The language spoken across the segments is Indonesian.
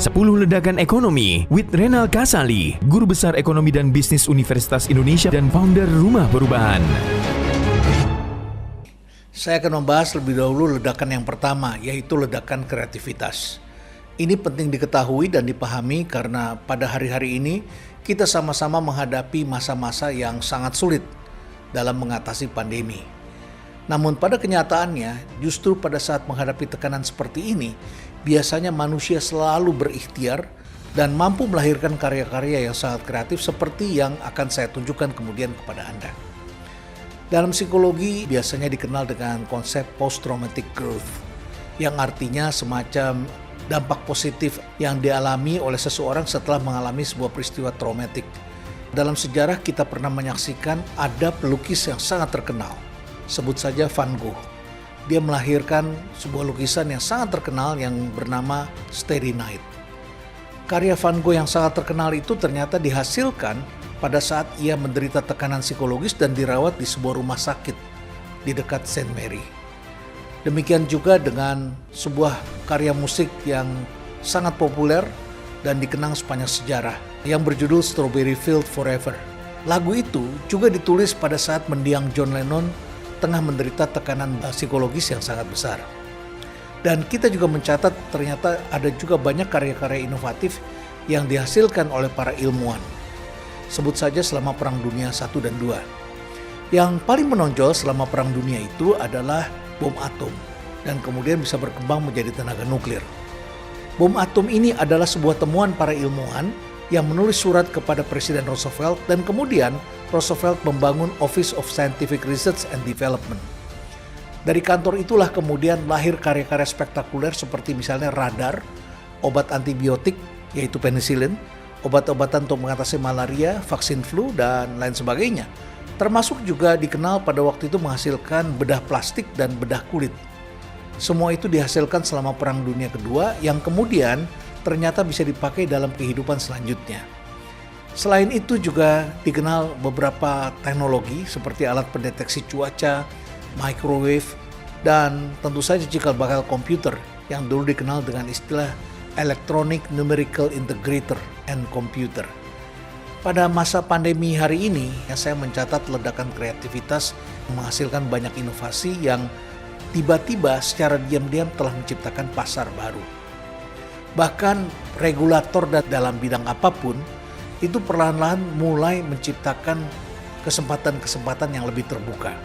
10 ledakan ekonomi with Renal Kasali, Guru Besar Ekonomi dan Bisnis Universitas Indonesia dan founder Rumah Perubahan. Saya akan membahas lebih dahulu ledakan yang pertama, yaitu ledakan kreativitas. Ini penting diketahui dan dipahami karena pada hari-hari ini kita sama-sama menghadapi masa-masa yang sangat sulit dalam mengatasi pandemi. Namun pada kenyataannya, justru pada saat menghadapi tekanan seperti ini, biasanya manusia selalu berikhtiar dan mampu melahirkan karya-karya yang sangat kreatif seperti yang akan saya tunjukkan kemudian kepada Anda. Dalam psikologi biasanya dikenal dengan konsep post-traumatic growth, yang artinya semacam dampak positif yang dialami oleh seseorang setelah mengalami sebuah peristiwa traumatik. Dalam sejarah kita pernah menyaksikan ada pelukis yang sangat terkenal, sebut saja Van Gogh. Dia melahirkan sebuah lukisan yang sangat terkenal yang bernama Starry Night. Karya Van Gogh yang sangat terkenal itu ternyata dihasilkan pada saat ia menderita tekanan psikologis dan dirawat di sebuah rumah sakit di dekat Saint Mary. Demikian juga dengan sebuah karya musik yang sangat populer dan dikenang sepanjang sejarah yang berjudul Strawberry Fields Forever. Lagu itu juga ditulis pada saat mendiang John Lennon tengah menderita tekanan psikologis yang sangat besar. Dan kita juga mencatat ternyata ada juga banyak karya-karya inovatif yang dihasilkan oleh para ilmuwan. Sebut saja selama Perang Dunia I dan II. Yang paling menonjol selama Perang Dunia itu adalah bom atom dan kemudian bisa berkembang menjadi tenaga nuklir. Bom atom ini adalah sebuah temuan para ilmuwan yang menulis surat kepada Presiden Roosevelt dan kemudian Roosevelt membangun Office of Scientific Research and Development. Dari kantor itulah kemudian lahir karya-karya spektakuler seperti misalnya radar, obat antibiotik yaitu penicillin, obat-obatan untuk mengatasi malaria, vaksin flu, dan lain sebagainya. Termasuk juga dikenal pada waktu itu menghasilkan bedah plastik dan bedah kulit. Semua itu dihasilkan selama Perang Dunia Kedua yang kemudian ternyata bisa dipakai dalam kehidupan selanjutnya. Selain itu juga dikenal beberapa teknologi seperti alat pendeteksi cuaca, microwave, dan tentu saja cikal bakal komputer yang dulu dikenal dengan istilah Electronic Numerical Integrator and Computer. Pada masa pandemi hari ini, saya mencatat ledakan kreativitas menghasilkan banyak inovasi yang tiba-tiba secara diam-diam telah menciptakan pasar baru. Bahkan regulator dalam bidang apapun itu perlahan-lahan mulai menciptakan kesempatan-kesempatan yang lebih terbuka.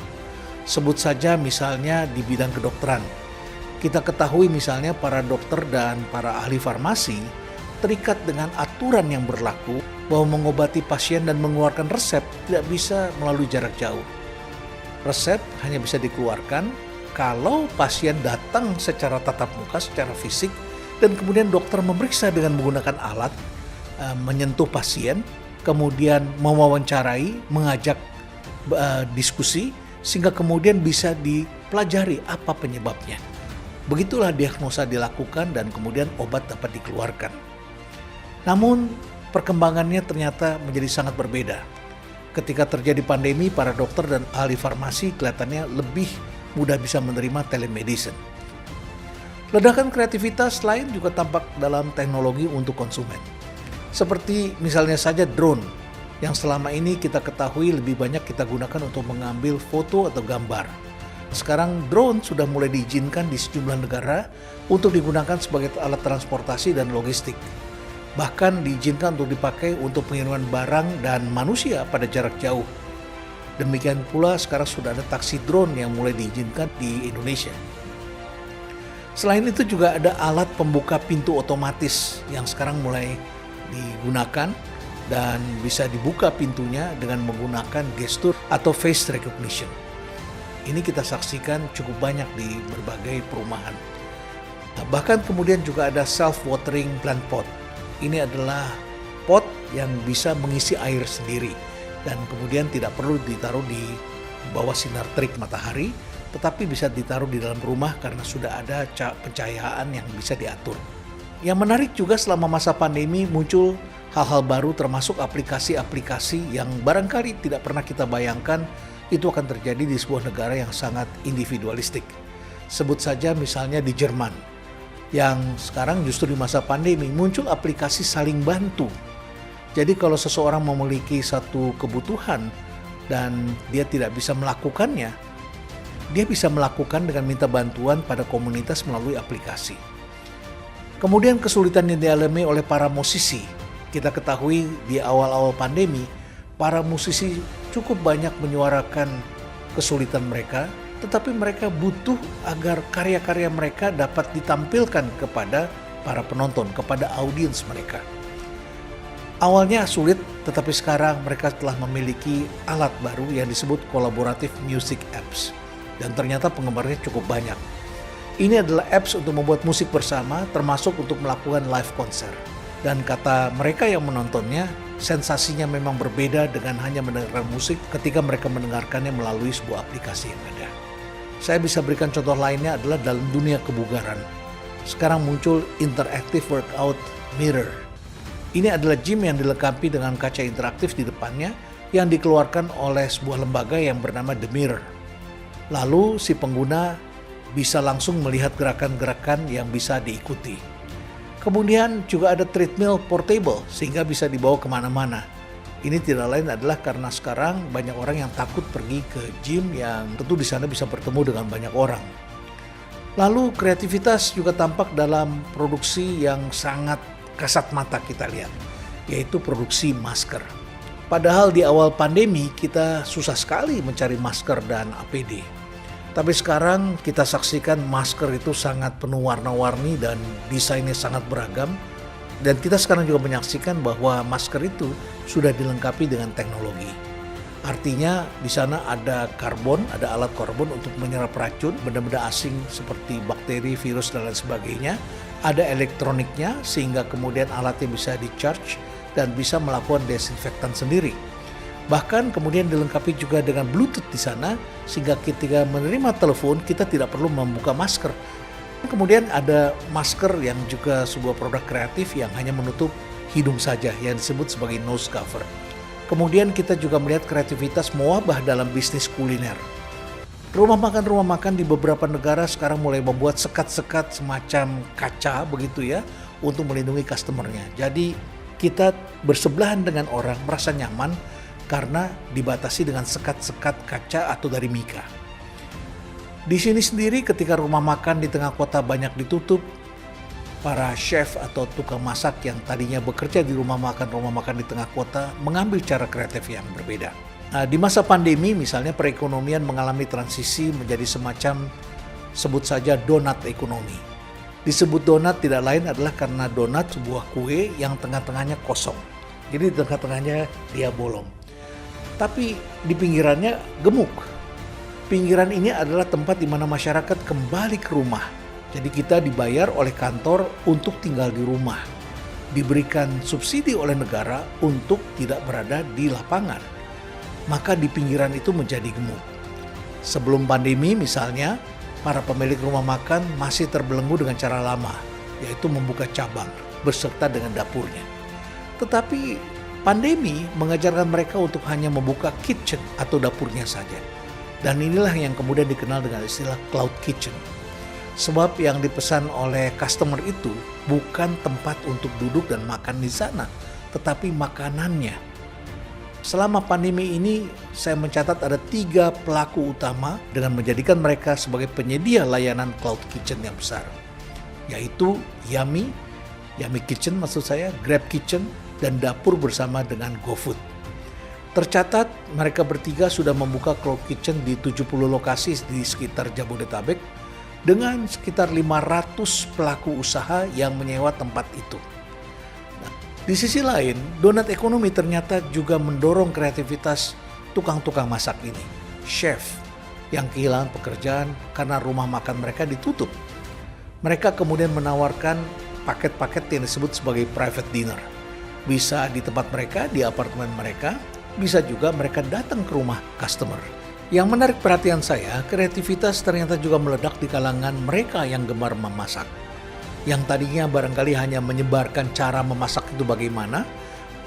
Sebut saja misalnya di bidang kedokteran. Kita ketahui misalnya para dokter dan para ahli farmasi terikat dengan aturan yang berlaku bahwa mengobati pasien dan mengeluarkan resep tidak bisa melalui jarak jauh. Resep hanya bisa dikeluarkan kalau pasien datang secara tatap muka, secara fisik, dan kemudian dokter memeriksa dengan menggunakan alat, menyentuh pasien, kemudian mewawancarai, mengajak diskusi, sehingga kemudian bisa dipelajari apa penyebabnya. Begitulah diagnosa dilakukan dan kemudian obat dapat dikeluarkan. Namun perkembangannya ternyata menjadi sangat berbeda. Ketika terjadi pandemi, para dokter dan ahli farmasi kelihatannya lebih mudah bisa menerima telemedicine. Ledakan kreativitas lain juga tampak dalam teknologi untuk konsumen. Seperti misalnya saja drone, yang selama ini kita ketahui lebih banyak kita gunakan untuk mengambil foto atau gambar. Sekarang drone sudah mulai diizinkan di sejumlah negara untuk digunakan sebagai alat transportasi dan logistik. Bahkan diizinkan untuk dipakai untuk pengiriman barang dan manusia pada jarak jauh. Demikian pula sekarang sudah ada taksi drone yang mulai diizinkan di Indonesia. Selain itu juga ada alat pembuka pintu otomatis yang sekarang mulai digunakan dan bisa dibuka pintunya dengan menggunakan gestur atau face recognition. Ini kita saksikan cukup banyak di berbagai perumahan. Bahkan kemudian juga ada self-watering plant pot. Ini adalah pot yang bisa mengisi air sendiri dan kemudian tidak perlu ditaruh di bawah sinar terik matahari, tetapi bisa ditaruh di dalam rumah karena sudah ada pencahayaan yang bisa diatur. Yang menarik juga selama masa pandemi muncul hal-hal baru termasuk aplikasi-aplikasi yang barangkali tidak pernah kita bayangkan itu akan terjadi di sebuah negara yang sangat individualistik. Sebut saja misalnya di Jerman. yang sekarang justru di masa pandemi muncul aplikasi saling bantu. Jadi kalau seseorang memiliki satu kebutuhan dan dia tidak bisa melakukannya, dia bisa melakukan dengan minta bantuan pada komunitas melalui aplikasi. Kemudian kesulitan yang dialami oleh para musisi. Kita ketahui di awal-awal pandemi, para musisi cukup banyak menyuarakan kesulitan mereka, tetapi mereka butuh agar karya-karya mereka dapat ditampilkan kepada para penonton, kepada audiens mereka. Awalnya sulit, tetapi sekarang mereka telah memiliki alat baru yang disebut Collaborative Music Apps. Dan ternyata penggemarnya cukup banyak. Ini adalah apps untuk membuat musik bersama, termasuk untuk melakukan live konser. Dan kata mereka yang menontonnya, sensasinya memang berbeda dengan hanya mendengarkan musik ketika mereka mendengarkannya melalui sebuah aplikasi yang ada. Saya bisa berikan contoh lainnya adalah dalam dunia kebugaran. Sekarang muncul Interactive Workout Mirror. Ini adalah gym yang dilengkapi dengan kaca interaktif di depannya yang dikeluarkan oleh sebuah lembaga yang bernama The Mirror. Lalu si pengguna bisa langsung melihat gerakan-gerakan yang bisa diikuti. Kemudian juga ada treadmill portable sehingga bisa dibawa kemana-mana. Ini tidak lain adalah karena sekarang banyak orang yang takut pergi ke gym yang tentu di sana bisa bertemu dengan banyak orang. Lalu kreativitas juga tampak dalam produksi yang sangat kasat mata kita lihat, yaitu produksi masker. Padahal di awal pandemi kita susah sekali mencari masker dan APD. Tapi sekarang kita saksikan masker itu sangat penuh warna-warni dan desainnya sangat beragam. Dan kita sekarang juga menyaksikan bahwa masker itu sudah dilengkapi dengan teknologi. Artinya di sana ada karbon, ada alat karbon untuk menyerap racun, benda-benda asing seperti bakteri, virus, dan lain sebagainya. Ada elektroniknya sehingga kemudian alatnya bisa di-charge dan bisa melakukan desinfektan sendiri. Bahkan kemudian dilengkapi juga dengan Bluetooth di sana sehingga ketika menerima telepon kita tidak perlu membuka masker. Kemudian ada masker yang juga sebuah produk kreatif yang hanya menutup hidung saja yang disebut sebagai nose cover. Kemudian kita juga melihat kreativitas mewabah dalam bisnis kuliner. Rumah makan di beberapa negara sekarang mulai membuat sekat-sekat semacam kaca begitu ya untuk melindungi customernya. Jadi kita bersebelahan dengan orang merasa nyaman karena dibatasi dengan sekat-sekat kaca atau dari mika. Di sini sendiri ketika rumah makan di tengah kota banyak ditutup, para chef atau tukang masak yang tadinya bekerja di rumah makan di tengah kota mengambil cara kreatif yang berbeda. Nah, di masa pandemi misalnya perekonomian mengalami transisi menjadi semacam sebut saja donat ekonomi. Disebut donat tidak lain adalah karena donat sebuah kue yang tengah-tengahnya kosong. Jadi di tengah-tengahnya dia bolong. Tapi di pinggirannya gemuk. Pinggiran ini adalah tempat di mana masyarakat kembali ke rumah. Jadi kita dibayar oleh kantor untuk tinggal di rumah. Diberikan subsidi oleh negara untuk tidak berada di lapangan. Maka di pinggiran itu menjadi gemuk. Sebelum pandemi misalnya, para pemilik rumah makan masih terbelenggu dengan cara lama, yaitu membuka cabang beserta dengan dapurnya. Tetapi pandemi mengajarkan mereka untuk hanya membuka kitchen atau dapurnya saja. Dan inilah yang kemudian dikenal dengan istilah cloud kitchen. Sebab yang dipesan oleh customer itu bukan tempat untuk duduk dan makan di sana, tetapi makanannya. Selama pandemi ini, saya mencatat ada 3 pelaku utama dengan menjadikan mereka sebagai penyedia layanan cloud kitchen yang besar. Yaitu Yummy Kitchen maksud saya, Grab Kitchen, dan dapur bersama dengan GoFood. Tercatat mereka bertiga sudah membuka cloud kitchen di 70 lokasi di sekitar Jabodetabek dengan sekitar 500 pelaku usaha yang menyewa tempat itu. Nah, di sisi lain, donat ekonomi ternyata juga mendorong kreativitas tukang-tukang masak ini. Chef yang kehilangan pekerjaan karena rumah makan mereka ditutup. Mereka kemudian menawarkan paket-paket yang disebut sebagai private dinner. Bisa di tempat mereka, di apartemen mereka, bisa juga mereka datang ke rumah customer. Yang menarik perhatian saya, kreativitas ternyata juga meledak di kalangan mereka yang gemar memasak. Yang tadinya barangkali hanya menyebarkan cara memasak itu bagaimana,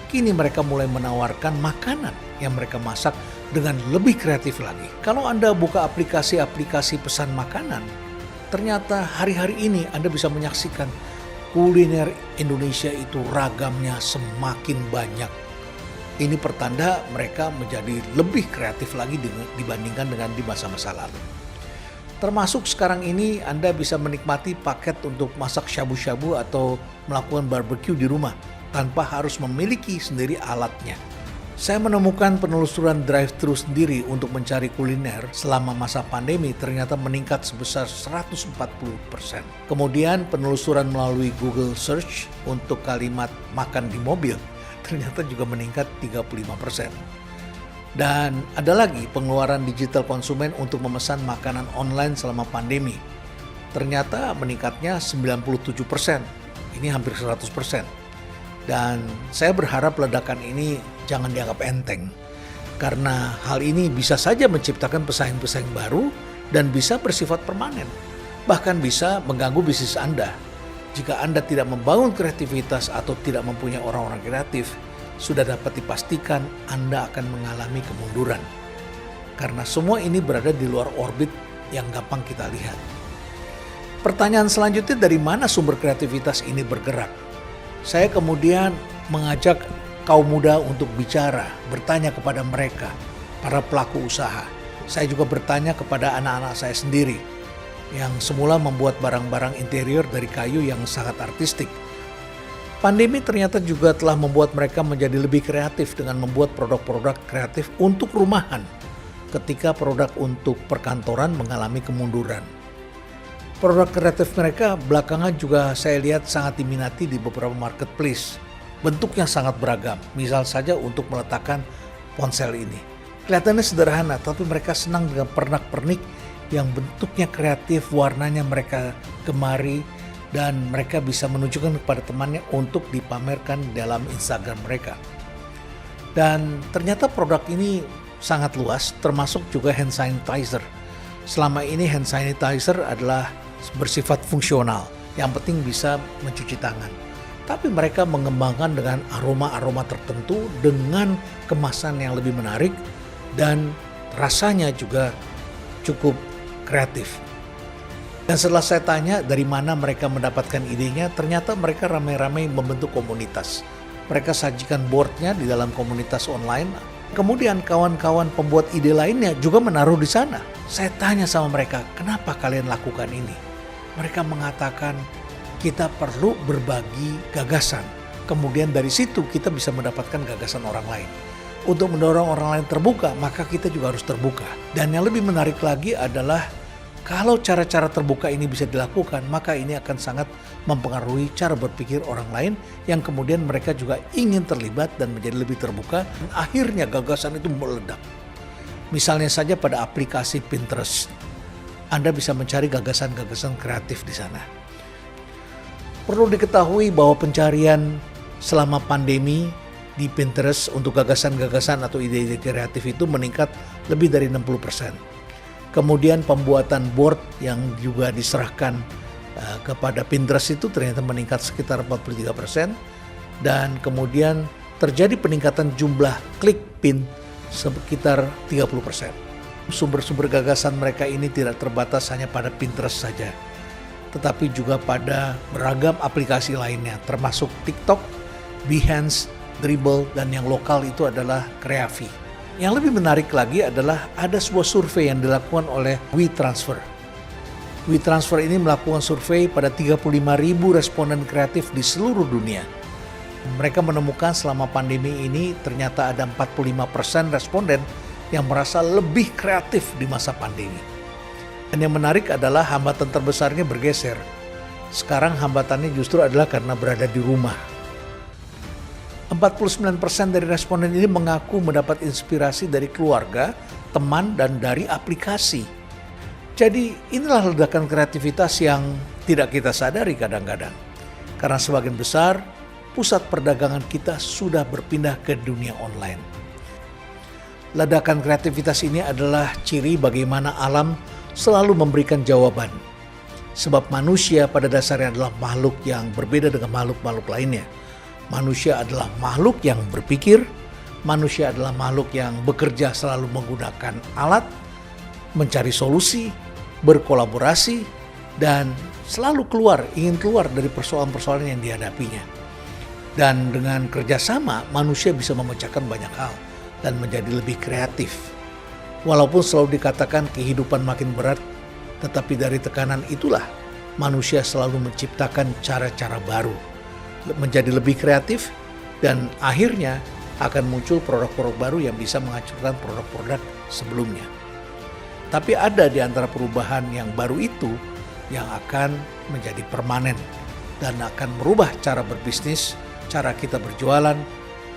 kini mereka mulai menawarkan makanan yang mereka masak dengan lebih kreatif lagi. Kalau Anda buka aplikasi-aplikasi pesan makanan, ternyata hari-hari ini Anda bisa menyaksikan kuliner Indonesia itu ragamnya semakin banyak. Ini pertanda mereka menjadi lebih kreatif lagi dibandingkan dengan di masa-masa lalu. Termasuk sekarang ini Anda bisa menikmati paket untuk masak syabu-syabu atau melakukan barbecue di rumah tanpa harus memiliki sendiri alatnya. Saya menemukan penelusuran drive-thru sendiri untuk mencari kuliner selama masa pandemi ternyata meningkat sebesar 140%. Kemudian penelusuran melalui Google Search untuk kalimat makan di mobil ternyata juga meningkat 35%. Dan ada lagi pengeluaran digital konsumen untuk memesan makanan online selama pandemi. Ternyata meningkatnya 97%. Ini hampir 100%. Dan saya berharap ledakan ini jangan dianggap enteng. Karena hal ini bisa saja menciptakan pesaing-pesaing baru dan bisa bersifat permanen. Bahkan bisa mengganggu bisnis Anda. Jika Anda tidak membangun kreativitas atau tidak mempunyai orang-orang kreatif, sudah dapat dipastikan Anda akan mengalami kemunduran. Karena semua ini berada di luar orbit yang gampang kita lihat. Pertanyaan selanjutnya, dari mana sumber kreativitas ini bergerak? Saya kemudian mengajak kaum muda untuk bicara, bertanya kepada mereka, para pelaku usaha. Saya juga bertanya kepada anak-anak saya sendiri, yang semula membuat barang-barang interior dari kayu yang sangat artistik. Pandemi ternyata juga telah membuat mereka menjadi lebih kreatif dengan membuat produk-produk kreatif untuk rumahan ketika produk untuk perkantoran mengalami kemunduran. Produk kreatif mereka belakangan juga saya lihat sangat diminati di beberapa marketplace. Bentuknya sangat beragam, misal saja untuk meletakkan ponsel ini. Kelihatannya sederhana, tapi mereka senang dengan pernak-pernik yang bentuknya kreatif, warnanya mereka gemari, dan mereka bisa menunjukkan kepada temannya untuk dipamerkan dalam Instagram mereka. Dan ternyata produk ini sangat luas, termasuk juga hand sanitizer. Selama ini hand sanitizer adalah bersifat fungsional, yang penting bisa mencuci tangan. Tapi mereka mengembangkan dengan aroma-aroma tertentu dengan kemasan yang lebih menarik dan rasanya juga cukup kreatif. Dan setelah saya tanya dari mana mereka mendapatkan idenya, ternyata mereka ramai-ramai membentuk komunitas. Mereka sajikan boardnya di dalam komunitas online. Kemudian kawan-kawan pembuat ide lainnya juga menaruh di sana. Saya tanya sama mereka, kenapa kalian lakukan ini? Mereka mengatakan, kita perlu berbagi gagasan. Kemudian dari situ kita bisa mendapatkan gagasan orang lain. Untuk mendorong orang lain terbuka, maka kita juga harus terbuka. Dan yang lebih menarik lagi adalah kalau cara-cara terbuka ini bisa dilakukan, maka ini akan sangat mempengaruhi cara berpikir orang lain yang kemudian mereka juga ingin terlibat dan menjadi lebih terbuka. Dan akhirnya gagasan itu meledak. Misalnya saja pada aplikasi Pinterest, Anda bisa mencari gagasan-gagasan kreatif di sana. Perlu diketahui bahwa pencarian selama pandemi di Pinterest untuk gagasan-gagasan atau ide-ide kreatif itu meningkat lebih dari 60%. Kemudian pembuatan board yang juga diserahkan kepada Pinterest itu ternyata meningkat sekitar 43%. Dan kemudian terjadi peningkatan jumlah klik pin sekitar 30%. Sumber-sumber gagasan mereka ini tidak terbatas hanya pada Pinterest saja, tetapi juga pada beragam aplikasi lainnya, termasuk TikTok, Behance, Dribbble, dan yang lokal itu adalah Kreavi. Yang lebih menarik lagi adalah ada sebuah survei yang dilakukan oleh WeTransfer. WeTransfer ini melakukan survei pada 35.000 responden kreatif di seluruh dunia. Mereka menemukan selama pandemi ini ternyata ada 45% responden yang merasa lebih kreatif di masa pandemi. Dan yang menarik adalah hambatan terbesarnya bergeser. Sekarang hambatannya justru adalah karena berada di rumah. 49% dari responden ini mengaku mendapat inspirasi dari keluarga, teman, dan dari aplikasi. Jadi inilah ledakan kreativitas yang tidak kita sadari kadang-kadang. Karena sebagian besar pusat perdagangan kita sudah berpindah ke dunia online. Ledakan kreativitas ini adalah ciri bagaimana alam selalu memberikan jawaban. Sebab manusia pada dasarnya adalah makhluk yang berbeda dengan makhluk-makhluk lainnya. Manusia adalah makhluk yang berpikir, manusia adalah makhluk yang bekerja selalu menggunakan alat, mencari solusi, berkolaborasi, dan selalu ingin keluar dari persoalan-persoalan yang dihadapinya. Dan dengan kerjasama, manusia bisa memecahkan banyak hal dan menjadi lebih kreatif. Walaupun selalu dikatakan kehidupan makin berat, tetapi dari tekanan itulah manusia selalu menciptakan cara-cara baru, menjadi lebih kreatif, dan akhirnya akan muncul produk-produk baru yang bisa menghancurkan produk-produk sebelumnya. Tapi ada di antara perubahan yang baru itu yang akan menjadi permanen dan akan merubah cara berbisnis, cara kita berjualan,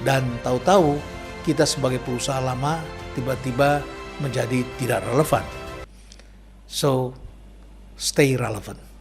dan tahu-tahu kita sebagai perusahaan lama tiba-tiba menjadi tidak relevan. So, stay relevant.